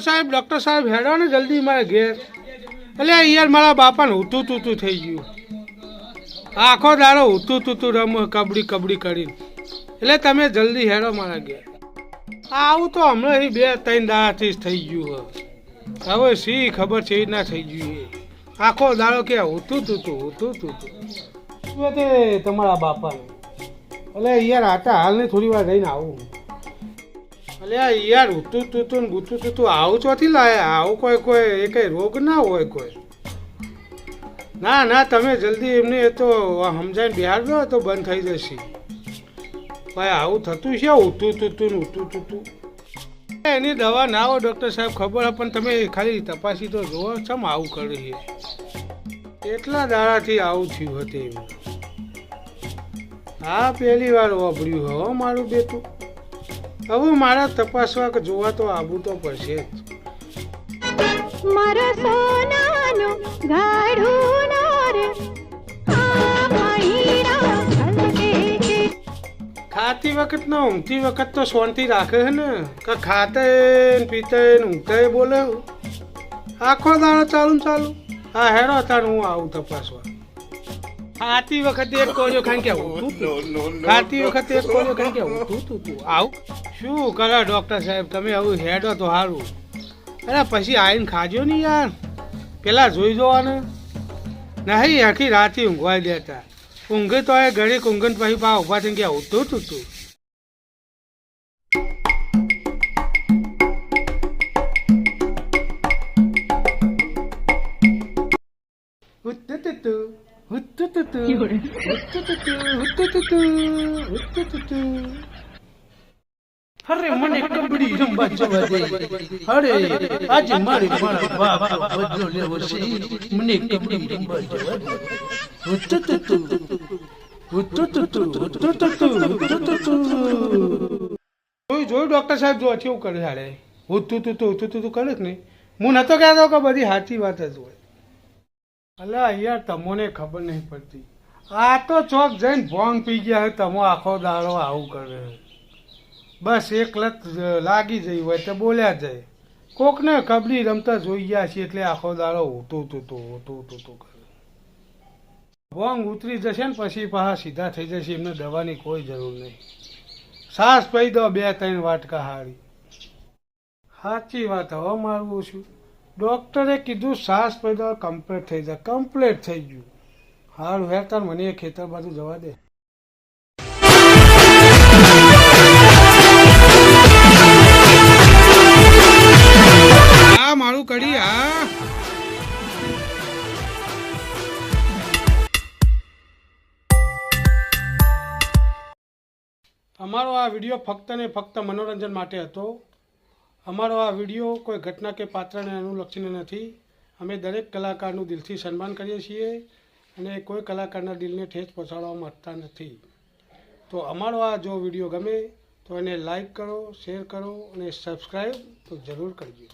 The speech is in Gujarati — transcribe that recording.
ડૉક્ટર સાહેબ હેડો ને જલ્દી મારે ઘેર. એટલે યાર મારા બાપાને ઊતું તૂતું થઈ ગયું. આખો દાડો ઊતું તૂતું રમ કબડ્ડી કબડ્ડી કરીને. એટલે તમે જલ્દી હેડો મારા ઘેર. આવું તો હમણાં 2-3 દાડાથી જ થઈ ગયું. હવે શી ખબર છે ના થઈ ગયું. આખો દાડો કે ઊતું તૂતું શું તે તમારા બાપાને. એટલે યાર આટા હાલને થોડી વાર રહીને આવું. એટલે યાર ઊતું તૂતું ને ગુતું તૂતું આવું ચોથી લાયા. આવું કોઈ એ કંઈ રોગ ના હોય કોઈ. ના તમે જલ્દી એમને એ તો સમજાઈને બિહાર દો તો બંધ થઈ જશે. ભાઈ આવું થતું છે ઊતું તૂતું. એની દવા ના હોય ડૉક્ટર સાહેબ ખબર હોય, પણ તમે ખાલી તપાસી તો જુઓ ચમ આવું કરે છે. કેટલા દાડાથી આવું થયું હતું એમ. હા પહેલી વાર વાપર્યું હવે મારું બેટું. હવે મારા તપાસવા કે જોવા તો આવવું તો પડશે જ. મારા સોનાનો ગાઢુનો રે આ મહિના છલકે. ખાતી વખત ને ઊંઘતી વખત તો શાંતિ રાખે છે ને. કે ખાતે પીતે ઊંઘતે બોલે આખો દાડો ચાલુ. હા હેડો તાર હું આવું તપાસવા. ખાતી વખતે એક કોજો ખાઈ કે ખાતી વખતે એક કોજો ખાઈ કે તું આવું શું કરો ડૉક્ટર સાહેબ. તમે આવું હેડો તો સારું. અરે પછી આવીને ખાજો ને યાર. પેલા જોઈ જોવાને નહીં આખી રાતે ઊંઘવાઈ દેતા. ઊંઘે તો એ ઘડી ઊંઘન પછી પા ઉભા થઈને ગયા તું અરે મને કબડ્ડી રમવા જવા દે. અરે આજે મારે મારા બાપ બદલો લેવો છે. મને કબડ્ડી રમવા જવા દે. જોયું ડૉક્ટર સાહેબ જો કેવું કરે હારે. તું કરે જ નહીં. હું નતો કહેતો કે બધી સાચી વાત જ હોય. અલા યાર તમને ખબર નહીં પડતી. આ તો ચોક જઈને ભોંગ પી ગયા હોય. તમો આખો દાડો આવું કરે. બસ એક લત લાગી જઈ હોય તો બોલ્યા જાય. કોકને કબડ્ડી રમતા જોઈ ગયા છે એટલે આખો દાડો ઊતું કરે. ભોંગ ઉતરી જશે ને પછી પાછા સીધા થઈ જશે. એમને દવાની કોઈ જરૂર નહીં. સાસ પી દો 2-3 વાટકા હારી. સાચી વાત. હવે મારું શું ડૉક્ટરે કીધું સાસ પી દો કમ્પ્લીટ થઈ જાય. કમ્પ્લીટ થઈ ગયું. હારું હેરતા મને એ ખેતર બાજુ જવા દે. મારું કરી હા. અમારો આ વિડીયો ફક્ત ને ફક્ત મનોરંજન માટે હતો. અમારો આ વિડીયો કોઈ ઘટના કે પાત્રને અનુલક્ષીને નથી. અમે દરેક કલાકારનું દિલથી સન્માન કરીએ છીએ અને કોઈ કલાકારના દિલને ઠેસ પહોંચાડવા માંગતા નથી. તો અમારો આ જો વિડીયો ગમે તો એને લાઈક કરો, શેર કરો અને સબસ્ક્રાઈબ તો જરૂર કરજો.